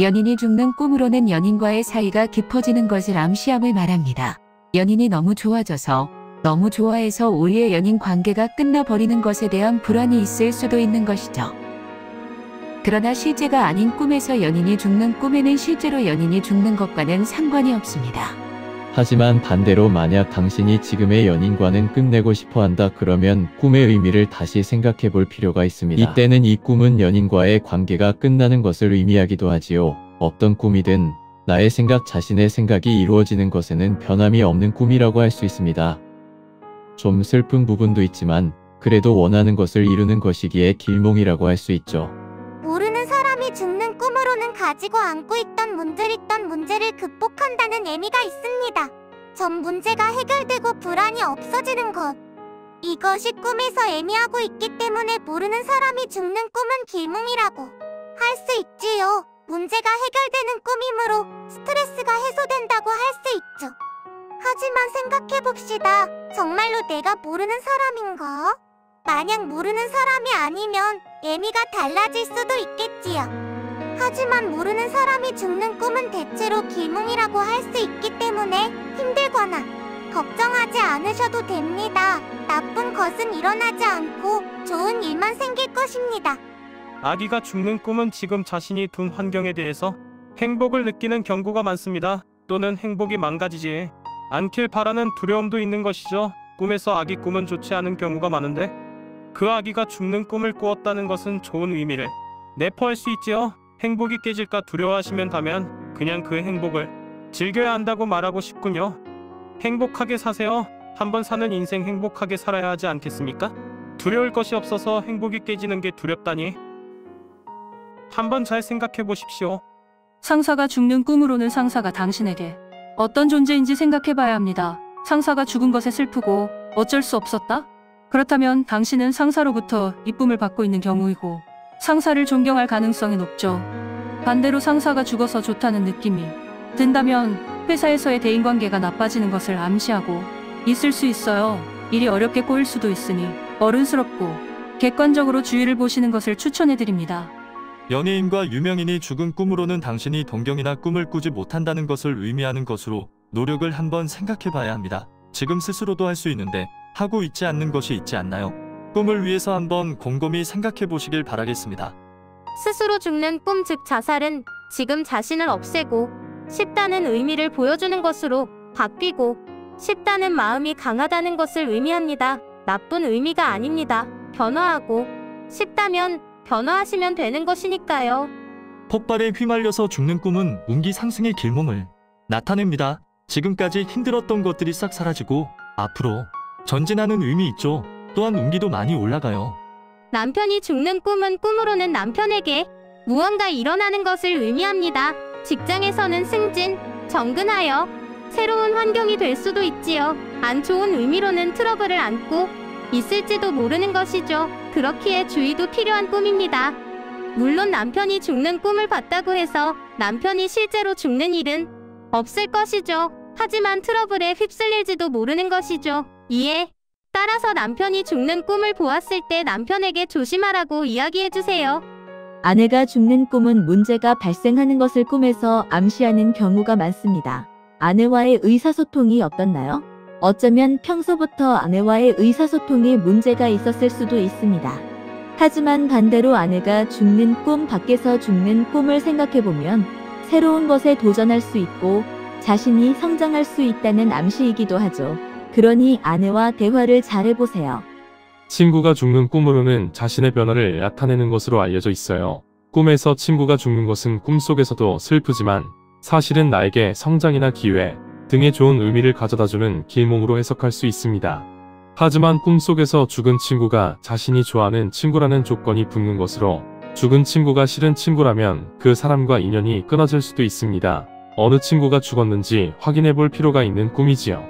연인이 죽는 꿈으로는 연인과의 사이가 깊어지는 것을 암시함을 말합니다. 연인이 너무 좋아져서 너무 좋아해서 오히려 연인 관계가 끝나버리는 것에 대한 불안이 있을 수도 있는 것이죠. 그러나 실제가 아닌 꿈에서 연인이 죽는 꿈에는 실제로 연인이 죽는 것과는 상관이 없습니다. 하지만 반대로 만약 당신이 지금의 연인과는 끝내고 싶어 한다 그러면 꿈의 의미를 다시 생각해 볼 필요가 있습니다. 이때는 이 꿈은 연인과의 관계가 끝나는 것을 의미하기도 하지요. 어떤 꿈이든 나의 생각 자신의 생각이 이루어지는 것에는 변함이 없는 꿈이라고 할 수 있습니다. 좀 슬픈 부분도 있지만 그래도 원하는 것을 이루는 것이기에 길몽이라고 할 수 있죠. 모르는 사람이 죽는 꿈으로는 가지고 안고 있던 문제를 극복한다는 의미가 있습니다. 전 문제가 해결되고 불안이 없어지는 것. 이것이 꿈에서 의미하고 있기 때문에 모르는 사람이 죽는 꿈은 길몽이라고 할 수 있지요. 문제가 해결되는 꿈이므로 스트레스가 해소된다고 할 수 있죠. 하지만 생각해봅시다. 정말로 내가 모르는 사람인가? 만약 모르는 사람이 아니면 의미가 달라질 수도 있겠지요. 하지만 모르는 사람이 죽는 꿈은 대체로 길몽이라고 할 수 있기 때문에 힘들거나 걱정하지 않으셔도 됩니다. 나쁜 것은 일어나지 않고 좋은 일만 생길 것입니다. 아기가 죽는 꿈은 지금 자신이 둔 환경에 대해서 행복을 느끼는 경우가 많습니다. 또는 행복이 망가지지 않길 바라는 두려움도 있는 것이죠. 꿈에서 아기 꿈은 좋지 않은 경우가 많은데 그 아기가 죽는 꿈을 꾸었다는 것은 좋은 의미를 내포할 수 있지요. 행복이 깨질까 두려워하시면 그냥 그 행복을 즐겨야 한다고 말하고 싶군요. 행복하게 사세요. 한번 사는 인생 행복하게 살아야 하지 않겠습니까? 두려울 것이 없어서 행복이 깨지는 게 두렵다니. 한번 잘 생각해 보십시오. 상사가 죽는 꿈으로는 상사가 당신에게 어떤 존재인지 생각해 봐야 합니다. 상사가 죽은 것에 슬프고 어쩔 수 없었다? 그렇다면 당신은 상사로부터 이쁨을 받고 있는 경우이고 상사를 존경할 가능성이 높죠. 반대로 상사가 죽어서 좋다는 느낌이 든다면 회사에서의 대인관계가 나빠지는 것을 암시하고 있을 수 있어요. 일이 어렵게 꼬일 수도 있으니 어른스럽고 객관적으로 주위를 보시는 것을 추천해드립니다. 연예인과 유명인이 죽은 꿈으로는 당신이 동경이나 꿈을 꾸지 못한다는 것을 의미하는 것으로 노력을 한번 생각해 봐야 합니다. 지금 스스로도 할 수 있는데 하고 있지 않는 것이 있지 않나요? 꿈을 위해서 한번 곰곰이 생각해 보시길 바라겠습니다. 스스로 죽는 꿈 즉 자살은 지금 자신을 없애고 싶다는 의미를 보여주는 것으로 바뀌고 싶다는 마음이 강하다는 것을 의미합니다. 나쁜 의미가 아닙니다. 변화하고 싶다면 변화하시면 되는 것이니까요. 폭발에 휘말려서 죽는 꿈은 운기 상승의 길몽을 나타냅니다. 지금까지 힘들었던 것들이 싹 사라지고 앞으로 전진하는 의미 있죠. 또한 운기도 많이 올라가요. 남편이 죽는 꿈은 꿈으로는 남편에게 무언가 일어나는 것을 의미합니다. 직장에서는 승진, 정근하여 새로운 환경이 될 수도 있지요. 안 좋은 의미로는 트러블을 안고 있을지도 모르는 것이죠. 그렇기에 주의도 필요한 꿈입니다. 물론 남편이 죽는 꿈을 봤다고 해서 남편이 실제로 죽는 일은 없을 것이죠. 하지만 트러블에 휩쓸릴지도 모르는 것이죠. 이에 따라서 남편이 죽는 꿈을 보았을 때 남편에게 조심하라고 이야기해주세요. 아내가 죽는 꿈은 문제가 발생하는 것을 꿈에서 암시하는 경우가 많습니다. 아내와의 의사소통이 어떻나요? 어쩌면 평소부터 아내와의 의사소통에 문제가 있었을 수도 있습니다. 하지만 반대로 아내가 죽는 꿈 밖에서 죽는 꿈을 생각해보면 새로운 것에 도전할 수 있고 자신이 성장할 수 있다는 암시이기도 하죠. 그러니 아내와 대화를 잘해보세요. 친구가 죽는 꿈으로는 자신의 변화를 나타내는 것으로 알려져 있어요. 꿈에서 친구가 죽는 것은 꿈속에서도 슬프지만 사실은 나에게 성장이나 기회 등의 좋은 의미를 가져다주는 길몽으로 해석할 수 있습니다. 하지만 꿈속에서 죽은 친구가 자신이 좋아하는 친구라는 조건이 붙는 것으로 죽은 친구가 싫은 친구라면 그 사람과 인연이 끊어질 수도 있습니다. 어느 친구가 죽었는지 확인해 볼 필요가 있는 꿈이지요.